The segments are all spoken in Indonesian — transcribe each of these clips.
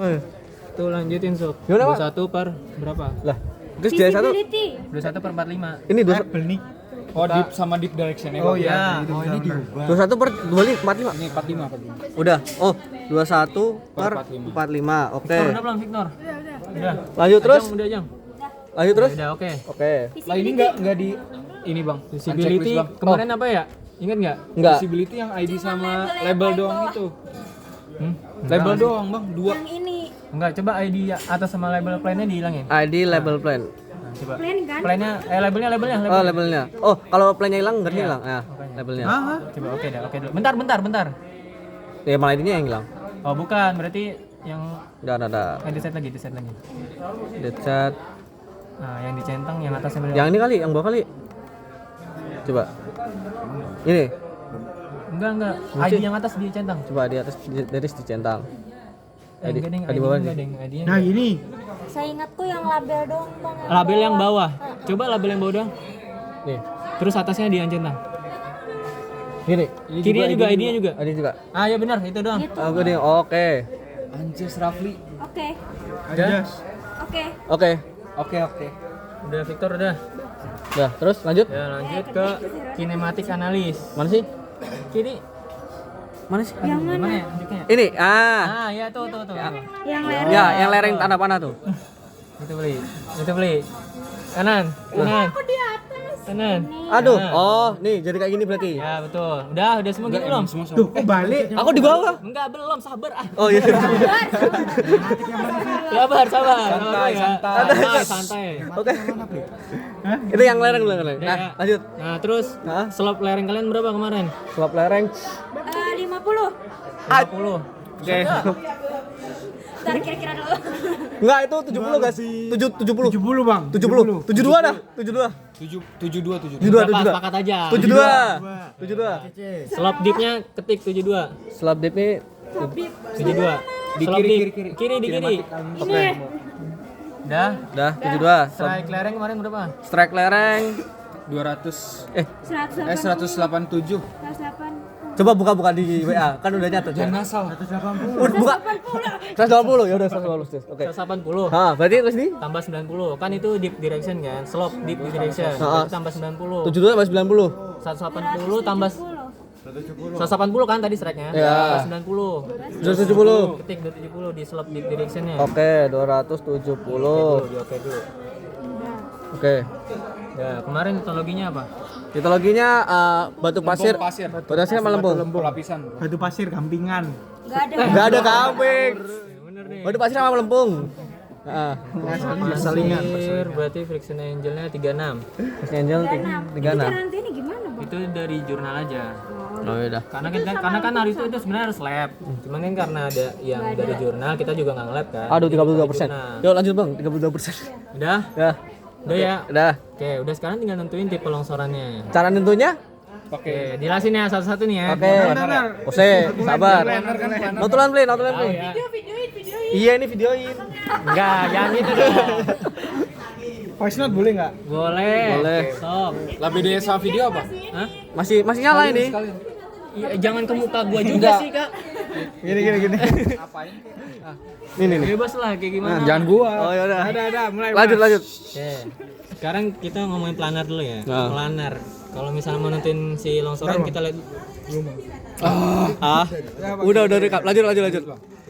Oh, iya. Tuh lanjutin sob. Gimana, Pak? 21 per berapa? Lah, terus jadi satu. 21 per 45. Ini Apple nih. Oh, deep sama deep direction Oh iya. iya. Oh ini diubah. 21 per 45. Ini 45. Udah. Oh, 21 per 45. Oke. Victor udah belum Victor? Udah. Lanjut terus. Udah Jang. Lanjut terus. Udah oke. Oke. Lah ini enggak di ini, Bang. Visibility Bang. kemarin apa ya? Ingat nggak? Enggak. Visibility yang ID sama label doang itu. Hmm? Label doang, Bang. 2. Yang ini Enggak, coba ID atas sama label plan-nya dihilangin. ID label plan. Nah, coba. plan kan? Plan-nya labelnya. Oh, labelnya. Oh, kalau plannya hilang enggak hilang. Ya, labelnya. Coba oke dulu. Bentar. Ya, malah ID-nya yang hilang. Oh, bukan. Berarti yang Udah ada. deset lagi. Decat. Nah, yang dicentang yang atas sama Yang ini kali, yang bawah kali. Coba. Ini. enggak. ID yang atas dicentang. Coba di atas dicentang. Enggak ding, di bawah enggak sih. ding, ID-nya. Nah gini. Saya ingatku yang label doang bang. Label yang bawah. Coba label yang bawah doang. Nih. Terus atasnya dia yang centang. Gini. Kirinya juga, ID-nya juga. ID juga. Ah, ya benar, itu doang. Gitu. Oh, gini. Oke. Anjir, Rafli. Oke. Anjas. Oke. Oke. Oke. Udah Victor udah. Udah, terus lanjut. Ya, lanjut ke kinematik analis. Mana sih? Kini Mana sih? Yang mana? gimana ya tunjuknya? Ini. Ya tuh. Yang lereng. Ya, yang lereng tanah panah tuh. Itu beli. Kanan. Aku di atas. Kanan. Aduh. Nah. Oh, nih jadi kayak gini berarti. Ya, betul. Udah semua gini belum? Tuh kok balik? Aku di bawah. Enggak, belum, sabar. Oh iya. Sabar. Santai. Oke. Itu yang lereng. Nah, Ya. lanjut. Nah, terus Hah? slop lereng kalian berapa kemarin? Slop lereng. 50. 50. Oke. Ntar kira-kira dulu. Enggak, itu 70 enggak sih? 70. 70 bang. 70. 72 dah. 72. 72. Berapa sepakat aja? 72. Slop deepnya ketik 72. Slop deep nih 72. Di Slop kiri. deep. Kiri di kiri. oke. Udah. Udah 72. Strike lereng kemarin berapa? Strike lereng. 200 187. 187. 108. Coba buka di WA, kan udah nyatet ya. Jangan asal. Udah buka. 180 ya udah 180. Oke. 180. Berarti terus nih Tambah 90. Kan itu deep direction kan? Slop deep direction. Berarti tambah 90. 72 tambah 90. 180 tambah 180 kan tadi strike-nya? Iya. Tambah 90. 270. Ketik 270 di slop deep direction-nya. Oke, 270. Oke dulu. Oke. Ya, kemarin teknologinya apa? Teknologinya batu pasir. Batu pasir sama lempung. Lapisan. Batu pasir gampingan. Enggak ada. Enggak ada kambing. Bener nih. Batu pasir sama lempung. Heeh. Persalingan. Pasir, berarti friction angel-nya 36. Mas Angel 36. 36. Nanti ini gimana bang? Itu dari jurnal aja. Oh iya. Karena kan hari itu sebenarnya harus lab. Cuman kan karena ada yang dari jurnal, kita juga nggak nge-lab kan. Aduh 32%. Jurnal. Yuk lanjut Bang, 32%. Udah? Ya. Udah ya? Udah. Oke, udah sekarang tinggal nentuin tipe longsorannya. Cara nentunya? Oke, jelasin ya satu-satu nih ya. Oke. Ose, sabar. Notulan play. Tahu ya. Iya ini videoin. Enggak, jangan gitu dong. Voice note boleh nggak? Boleh. Sok. Lah bedanya sama video apa? Hah? Masih nyala ini. Iya, jangan ke muka gua juga sih, Kak. Gini. Nih. Bebas lah kayak gimana. Jangan gua. Oh ya udah. Ada mulai. Lanjut. Oke. Sekarang kita ngomongin planar dulu ya. Nah. Planar. Kalau misalnya mau nentuin si longsoran kita lihat Udah rekap. Lanjut.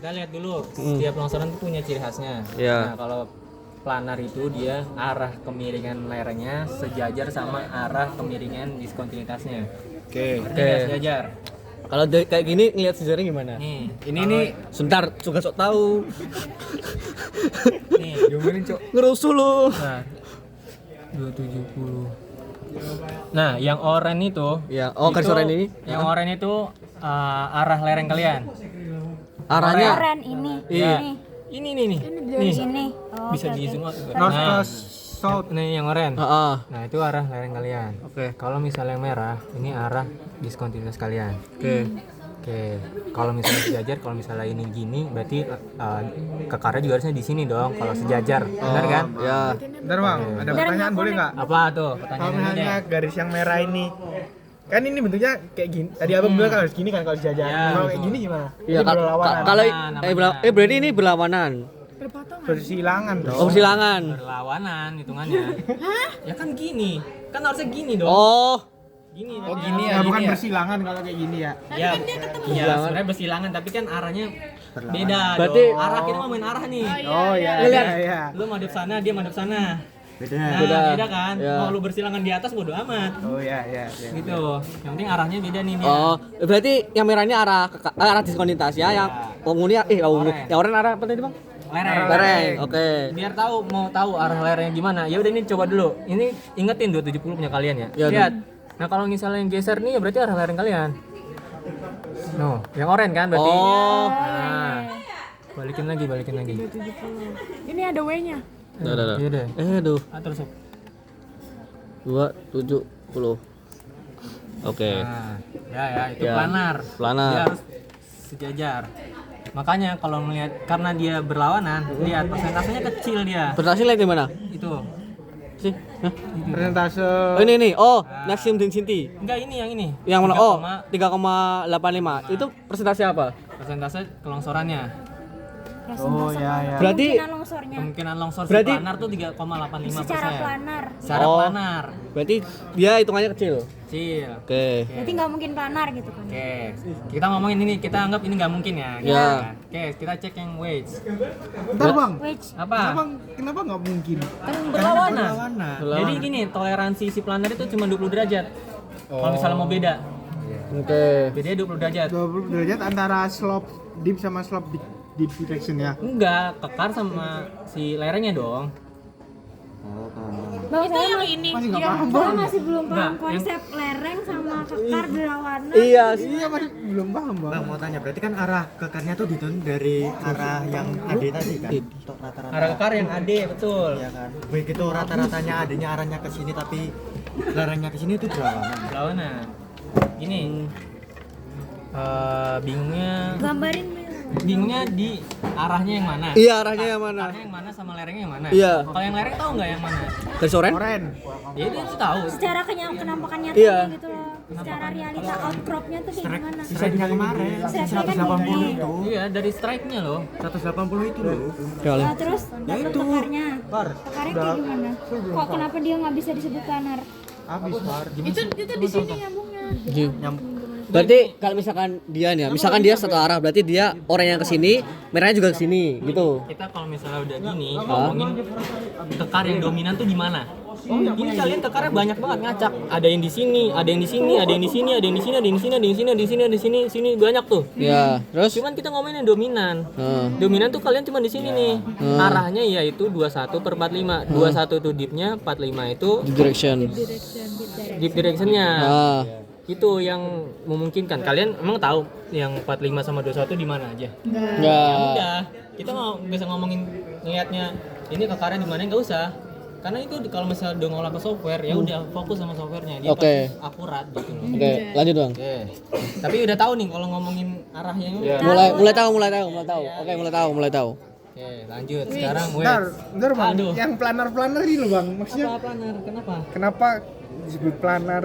kita lihat dulu setiap longsoran itu punya ciri khasnya. Iya. Nah, kalau planar itu dia arah kemiringan lerengnya sejajar sama arah kemiringan diskontinuitasnya. Oke. Ngerti nggak sejajar? Kalau kayak gini ngeliat sejarahnya gimana? Nih, Ini nih Sebentar, suka sok tahu. nih. diomelin, Cok. Ngerusuh lu. Nah, 270. Nah, yang oranye itu Ya, garis oranye ini. Yang oranye itu arah lereng kalian. Arahnya Keren ini. Iya. Ini nih. Dari sini. Oh, Bisa oke, di oke. zoom out juga. North Nah, ke south. ini yang oranye. Heeh. Nah, itu arah lereng kalian. Oke. Kalau misalnya yang merah, ini arah diskontinuitas kalian. Oke. Oke. Kalau misalnya sejajar, kalau misalnya ini gini, berarti kekarnya juga harusnya di sini dong. Kalau sejajar, benar kan? Ya. Bentar bang, ada pertanyaan boleh nggak? Apa tuh? Kalau Pertanyaan misalnya garis yang merah ini Kan ini bentuknya kayak gini. Tadi abang bilang kalau gini kan kalau sejajar. Ya, Kalau kayak betul. gini gimana? Iya, Ini berlawanan. kalau namanya. berarti ini berlawanan. bersilangan dong. Oh, silangan. Berlawanan hitungannya. Ya kan gini. Kan harusnya gini dong. Oh, Gini. Oh, berarti. gini ya, Nah, bukan gini ya. bersilangan kalau kayak gini ya. Iya, iya sebenarnya bersilangan tapi kan arahnya beda. Berarti- dong. Arah kita ngomongin arah nih. Oh iya. Lihat. Iya. Lu madep sana, dia madep sana. Beda. Nah, Beda. beda kan? Ya. Mau lu bersilangan di atas bodo amat. Oh iya. Gitu. Yang penting arahnya beda nih. oh, berarti yang merahnya arah arah diskonitas ya, yang ungunya ungu. Oren. Yang oranye arah apa tadi, Bang? Lereng. Lereng. Oke. Biar tahu mau tahu arah lerengnya gimana. Ya udah ini coba dulu. Ini ingetin 270 punya kalian ya. Ya, Lihat. Nah, kalau misalnya yang geser nih ya berarti arah lereng kalian. No, yang oranye kan berarti. Oh. Nah. Balikin lagi. Ini ada W-nya. Udah. Iya deh. Aduh. Terus. 270. Oke. Nah, ya itu Ya, planar. planar. Dia harus sejajar. Makanya kalau ngelihat karena dia berlawanan, lihat persentasenya kecil dia. Presentasi lihat di mana? Itu. Sih. Hah? Persentase Oh, ini. Oh, maximum density. Enggak ini yang ini. Yang mana? 3, Oh, 3,85. Itu presentasi apa? persentase kelongsorannya. Oh ya. Berarti- Kemungkinan longsornya. Kemungkinan longsor Berarti- planar tuh 3,85%. Secara planar. Secara Oh. planar. Berarti dia hitungannya kecil. Kecil. Oke. Berarti nggak mungkin planar gitu kan. Oke, kita ngomongin ini, kita anggap ini nggak mungkin ya. Ya. Oke, kita cek yang weights. Bentar bang. Wait, Apa? Kenapa nggak mungkin? Kan berlawanan. Berlawanan. Jadi gini, toleransi si planar itu cuma 20 derajat. Kalau misalnya mau beda, Oke. bedanya 20 derajat. 20 derajat antara slope deep sama slope deep direction ya. Enggak, kekar sama si lerengnya dong. Bang, saya yang ini. Masih nggak paham Saya bang. masih belum paham Enggak, konsep lereng sama kekar berlawanan. Iya. Iya masih belum paham bang. Bang mau tanya, berarti kan arah kekarnya tuh dituntun dari arah yang AD tadi kan? Untuk rata-rata. Arah kekar yang AD, betul. Iya kan. Begitu rata-ratanya AD-nya arahnya ke sini tapi lerengnya ke sini itu berlawanan. Berlawanan. Gini. Bingungnya di arahnya yang mana? Iya, arahnya yang mana? Arahnya yang mana sama lerengnya yang mana? Iya. Kalau yang lereng tahu nggak yang mana? Dari soren? Oren. Ya itu tahu. Secara kenampakan nyatanya Iya. gitu loh. Secara realita outcropnya tuh kayak gimana? Strike-nya kemarin Strike-nya kan 180 gini. itu. Iya, dari strike-nya loh. 180 itu loh. Kali. Nah, terus dapet kekarnya. Kekarnya kayak gimana? Kok kenapa dia nggak bisa disebut planar? Habis bar. Itu di sini nyambungnya. Berarti kalau misalkan dia nih, ya, misalkan dia satu arah, berarti dia orang yang kesini, merahnya juga kesini, gitu. Kita kalau misalnya udah gini ngomongin kekar yang dominan tuh di mana? Ini kalian kekarnya banyak banget ngacak. Ada yang di sini, ada yang di sini, ada yang di sini, ada yang di sini, ada yang di sini, ada yang di sini, ada yang di sini, ada di sini banyak tuh. Ya, terus? Cuman kita ngomongin yang dominan. Dominan tuh kalian cuma di sini nih. Arahnya yaitu 21/45. 21 itu deepnya, 45 itu Di direction. deep directionnya. Ah, Itu yang memungkinkan. Kalian emang tahu yang 45 sama 21 di mana aja? enggak. Udah, kita bisa ngomongin niatnya ini kekarnya di mana, nggak usah. Karena itu kalau misalnya udah ngolah ke software, ya udah fokus sama softwarenya. Dia Oke. pasti akurat gitu loh. Oke, lanjut Bang. Oke. Tapi udah tahu nih kalau ngomongin arahnya. Mulai tahu. Oke, mulai tahu. Oke, lanjut. Sekarang Bentar bang. Aduh. Yang planar ini loh bang. Maksudnya Apa planar? Kenapa? kenapa disebut planar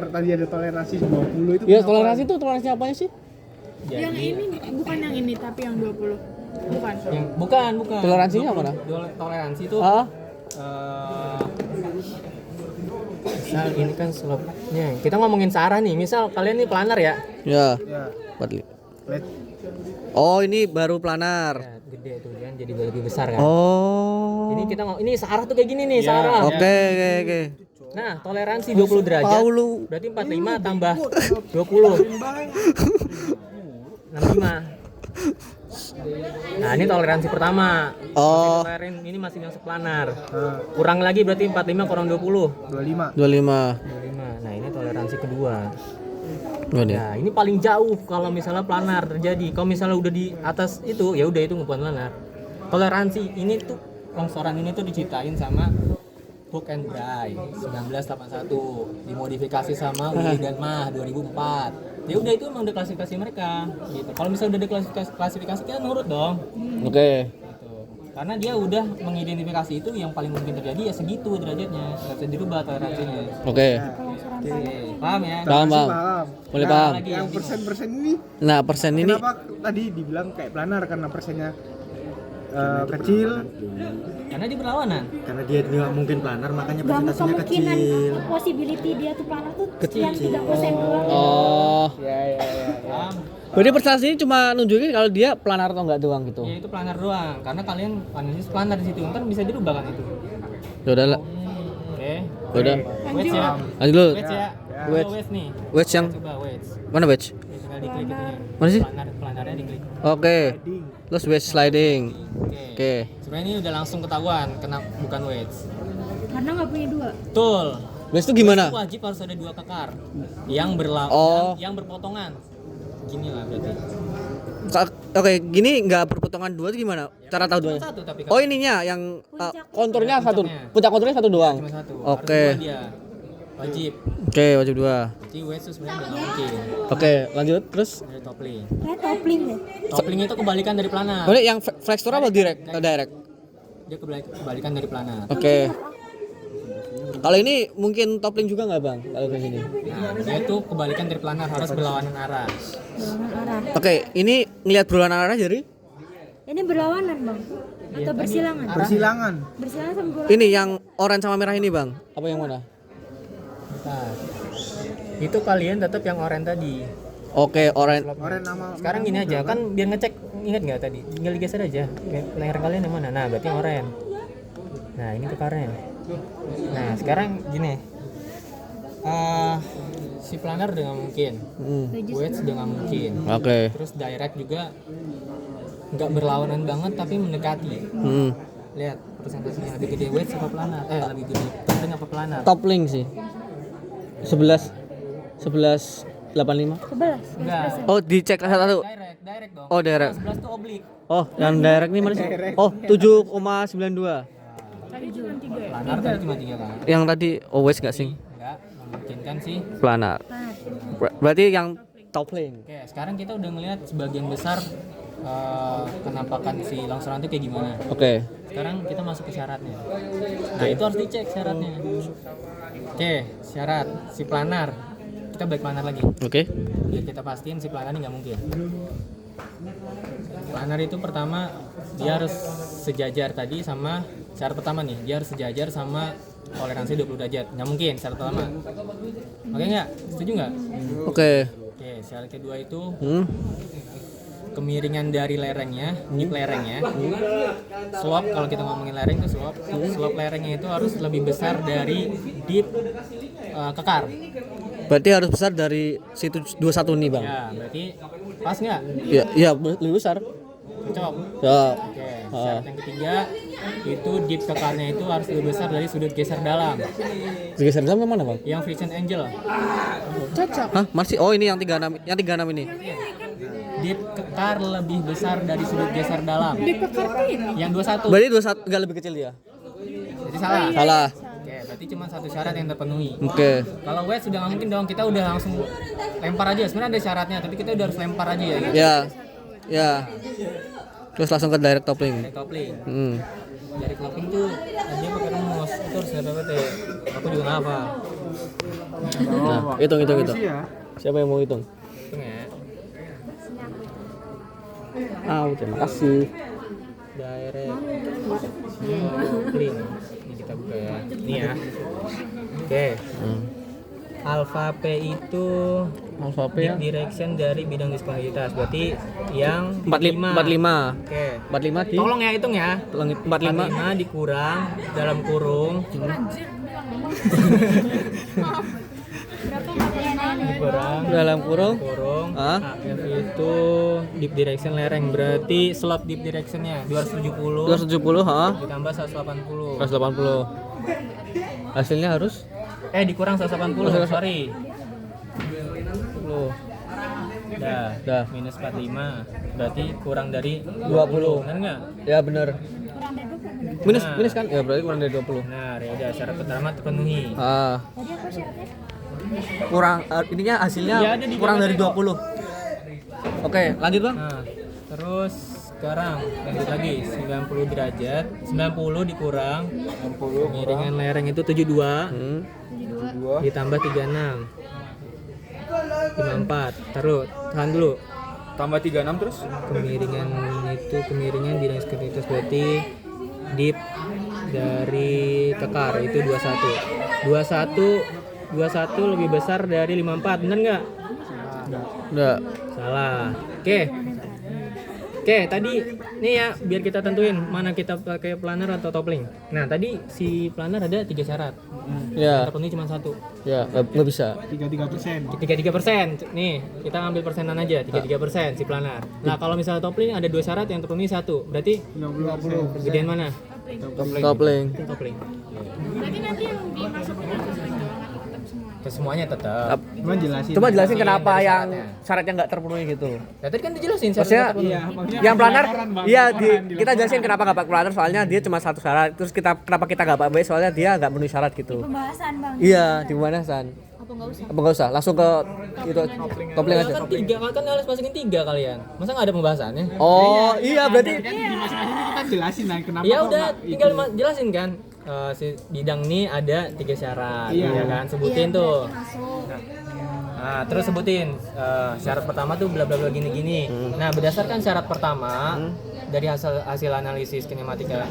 tadi ada toleransi 20 itu? Ya, kenapa? toleransi itu toleransi apanya sih? Yang ini bukan yang ini tapi yang 20. Bukan. Yang bukan. Toleransinya mana? Toleransi itu Ah, misal ini kan slope-nya. Kita ngomongin searah nih. Misal kalian nih planar ya. ya. Ya. 45. Let. Oh, ini baru planar. Ya, gede tuh kan jadi lebih besar kan. Oh. Ini kita ini searah tuh kayak gini nih, searah. Oke. Nah, toleransi 20 derajat. Paulu. Berarti 45 tambah 20. 65. Nah, ini toleransi pertama. Oh, Ini masih masuk planar. Kurang lagi berarti 45 kurang 20. 25. 25. 25. Nah, ini toleransi kedua. Oh, dia. Nah, ini paling jauh kalau misalnya planar terjadi. Kalau misalnya udah di atas itu, ya udah itu bukan planar. Toleransi ini tuh longsoran ini tuh diciptain sama Hook and Bry 1981, dimodifikasi sama Willy dan Mah 2004. Ya udah itu emang udah klasifikasi mereka gitu. Kalau misalnya udah klasifikasi kita nurut dong. Oke. Gitu. Karena dia udah mengidentifikasi itu yang paling mungkin terjadi ya segitu derajatnya. Nggak bisa dirubah toleransinya. Oke. Kelongsoran Paham ya? Paham, Masih paham. Mulai Nah, paham. Yang persen-persen ini Nah, persen ini kenapa tadi dibilang kayak planar karena persennya kecil. Karena dia berlawanan. Karena dia nggak mungkin planar, makanya Gak persentasenya kemungkinan kecil. possibility dia tuh planar tuh sekian 3% doang. oh. Paham? Berarti persentase ini cuma nunjukin kalau dia planar atau enggak doang gitu. Ya itu planar doang. Karena kalian analisis planar di situ. Ntar bisa dirubah kan itu. Ya udah lah. Oke. Udah. Wedge ya. Lanjut dulu. Wedge ya. Wedge. Wedge nih. Wedge yang Coba wedge. mana wedge? Ya, tinggal diklik itunya. Mana sih? Planarnya diklik. Oke. Terus wedge sliding. Oke. Oke. Sebenarnya ini udah langsung ketahuan kenapa bukan wedge. Karena nggak punya dua. Betul. Wedge itu gimana? Itu wajib harus ada dua kekar yang Oh. yang berpotongan. Gini lah berarti. Oke, gini nggak berpotongan dua itu gimana? Cara tahu duanya? Satu tapi Oh ininya yang konturnya Puncaknya. satu, puncak konturnya satu doang. cuma satu. Oke, Harus dua dia. Wajib. oke wajib dua. Jadi wedge itu sebenarnya nggak mungkin. Oke, lanjut terus. Dari toppling. Kayak toppling deh. Toppling itu kebalikan dari planar. Oh, ini yang flexor apa direct? Direct. Dia kebalikan dari planar. Oke. Kalau ini mungkin toppling juga nggak bang? Kalau ke sini. Nah, dia itu kebalikan dari planar, harus berlawanan arah. Berlawanan arah. Oke, ini ngelihat berlawanan arah jadi? Ini berlawanan bang. Atau bersilangan? Bersilangan. Bersilangan sama berlawanan. Ini yang oranye sama merah ini bang? Apa yang mana? Bentar. Itu kalian tetap yang oranye tadi. Oke, oranye. Orang nama Sekarang gini aja, kan biar ngecek, ingat nggak tadi? Tinggal digeser aja. Leher kalian yang mana? Nah, berarti yang oranye. Nah, ini kekarnya. Nah, sekarang gini. Si planar udah nggak mungkin. Wedge udah nggak mungkin. Oke. Terus direct juga nggak berlawanan banget tapi mendekati. Lihat persentasenya lebih gede wedge apa planar? Lebih gede toppling apa planar? Toppling sih. 11 85. 11. Enggak. Oh, dicek satu. Direct dong. Oh, direct. 11 tuh oblik. Oh, yang direct nih mana sih? Oh, 7,92. Tadi cuma 3 ya? Planar tadi cuma 3 kan? Yang tadi wedge nggak sih? Enggak, memungkinkan sih. Planar. Berarti yang toppling. Oke, sekarang kita udah ngelihat sebagian besar kenampakan si longsoran itu kayak gimana. Oke. Sekarang kita masuk ke syaratnya. Nah, itu harus dicek syaratnya. Oke, syarat si planar. Kita balik planar lagi. Oke. Biar kita pastiin si planar ini nggak mungkin. Planar itu pertama dia harus sejajar tadi sama syarat pertama nih, dia harus sejajar sama toleransi 20 derajat. Nggak mungkin syarat pertama. Oke nggak? Setuju nggak? Oke. Oke, syarat kedua itu Hmm. kemiringan dari lerengnya, dip lerengnya. Slope, kalau kita ngomongin lereng itu slope. Slope lerengnya itu harus lebih besar dari dip kekar. Berarti harus besar dari situ 21 nih, Bang. Ya, berarti pas nggak? Ya, ya lebih besar. Cocok. Ya. Oke, syarat yang ketiga itu dip kekarnya itu harus lebih besar dari sudut geser dalam. Geser dalam yang mana, Bang? Yang friction angle. Hah, masih. Oh, ini yang 36 ini. Dip kekar lebih besar dari sudut geser dalam. Di pekartin. Yang 21. Berarti 21 enggak lebih kecil dia. Jadi salah. Salah. Oke, berarti cuma satu syarat yang terpenuhi. Oke. Kalau wedge sudah nggak mungkin dong, kita udah langsung lempar aja. Sebenarnya ada syaratnya, tapi kita udah harus lempar aja ya. Ya. Ya. Terus langsung ke direct toppling. Dari toppling. Hmm. Dari toppling tuh dia pakai rumus. Itu harus dapat PT. Aku juga nggak apa. Nah, hitung. Permisi ya. Siapa yang mau hitung? Hitung ya. Terima kasih. Direct toppling. Ini kita buka ya. Ini ya. Oke. Alpha P itu Alpha P ya. direction dari bidang disponibilitas. Berarti yang 45. Oke. 45 di Tolong ya hitung ya. 45. 45 dikurang dalam kurung dikurang dalam kurung. AF itu deep direction lereng, berarti slope deep directionnya 270 270, ditambah 180 180. Hasilnya harus dikurang 180, sorry. 10. Dah minus 45, berarti kurang dari 20, benar nggak? Ya benar. Minus kan? Ya berarti kurang dari 20. Benar, ya udah syarat pertama terpenuhi. Tadi apa syaratnya? Kurang ininya hasilnya Ya, ada di kurang gambar dari teko. 20. Oke, lanjut, Bang. Nah, terus Sekarang lanjut lagi 90 derajat, 90 dikurang 60 miringan lereng itu 72 ditambah 36 54. Taruh, tahan dulu. tambah 36 terus Kemiringan bilang sekuritas berarti dip dari tekar itu 21 lebih besar dari 54, bener nggak? Enggak. Salah. Oke, tadi nih ya biar kita tentuin mana kita pakai planer atau topling. Nah tadi si planer ada 3 syarat, Ya, terpenuhi cuma 1. ya nggak bisa. 33%. 33%. Nih kita ambil persenan aja, 33% si planer. Nah kalau misalnya topling ada 2 syarat yang terpenuhi 1, berarti 50%. gedean mana? Kopling. Topling. Berarti nanti yang dimasukin yang topling doang atau tetap semua? Semuanya tetap. Cuma jelasin Kenapa dari yang syaratnya. syaratnya nggak terpenuhi gitu. Ya, tadi kan dijelasin Maksudnya syaratnya terpenuhi. maksudnya yang planar, laporan, Bang. iya Laporan, kita jelasin kenapa nggak pakai planar, soalnya dia cuma 1 syarat. Terus kenapa kita nggak pakai, soalnya dia nggak memenuhi syarat gitu. Pembahasan bang. Iya, di mana San? Apa nggak usah? Langsung ke itu topling Ya, aja. kan 3, kan harus masukin 3 kalian. Masa nggak ada pembahasannya? Oh iya, berarti Kan di masing-masing kita jelasin lah kenapa Ya kok udah, nggak tinggal itu. jelasin kan. Si bidang ini ada 3 syarat, Iya. ya kan? Sebutin tuh. Masuk. Nah, terus sebutin syarat pertama tuh bla bla bla gini-gini. Nah, berdasarkan syarat pertama dari hasil analisis kinematika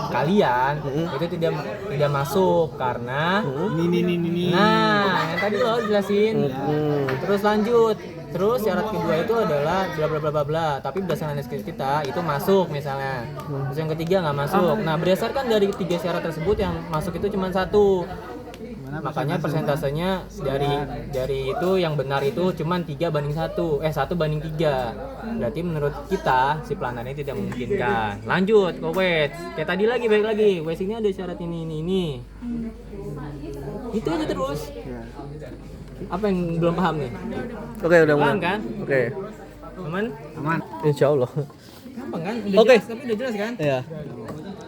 kalian itu tidak masuk karena Ini. nah, yang tadi lo jelasin. Terus lanjut. Terus syarat kedua itu adalah bla bla bla bla bla, tapi berdasarkan analisis kita itu masuk misalnya. Terus yang ketiga nggak masuk. Nah, berdasarkan dari 3 syarat tersebut yang masuk itu cuma 1. Makanya persentasenya dari itu yang benar itu cuma 3:1, 1:3. Berarti menurut kita si planar ini tidak memungkinkan. Lanjut ke weight. Kayak tadi lagi, balik lagi. Weight ini ada syarat ini. Itu aja terus. Apa yang belum paham nih? oke udah Paham mulai. kan? Oke. Aman? Aman. Insya Allah. Gampang kan? Udah Oke. jelas, tapi udah jelas kan? Iya.